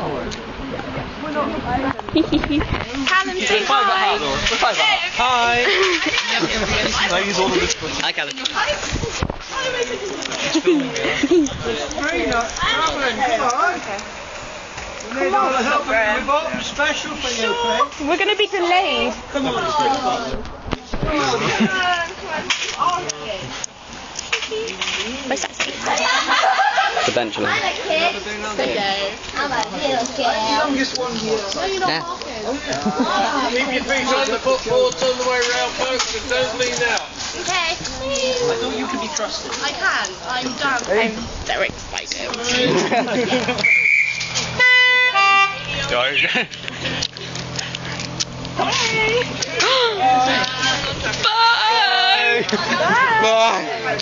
Callum, say hi. Hi. I use all of this. Hi, Callum. Come on, we've got special for you, Clay. We're going to be delayed. Come on, Where's that seat? The bench. I'm a kid. I'm a little kid. I'm the youngest one here. No, you're not Yeah. walking. Keep your feet on the footboards all the way around, folks, and don't lean out. Okay. I thought you could be trusted. I can. I'm done. I'm very excited. Bye! Bye!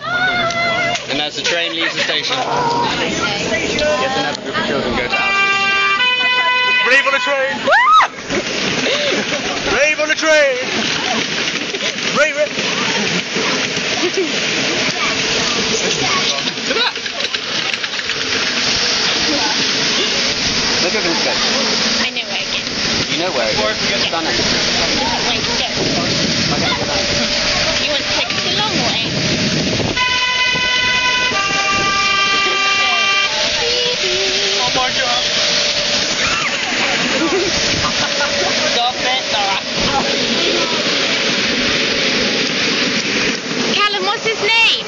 And as the train leaves the station, yes, another group of children go to Auschwitz. Rave on a train! Rave on a train! Rave it! Look at his face. I know where it is. You know where it is. Stunning. Wait, go. You want to take us a long way? Oh my God! Stop it, Sarah. Callum, what's his name?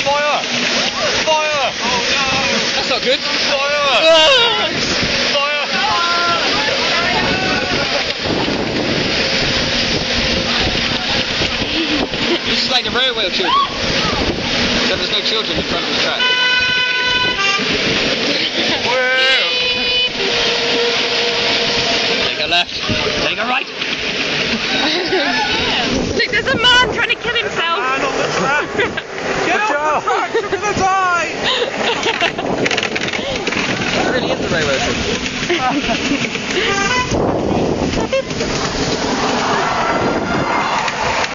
Fire! Fire! Oh no! That's not good. Fire! Fire! This is like the railway of children. So there's no children in front of the track. Take a left. Take a right. Look, there's a man trying to kill himself. Man on the track! Get off the track! You're gonna die! That really is the railway of children.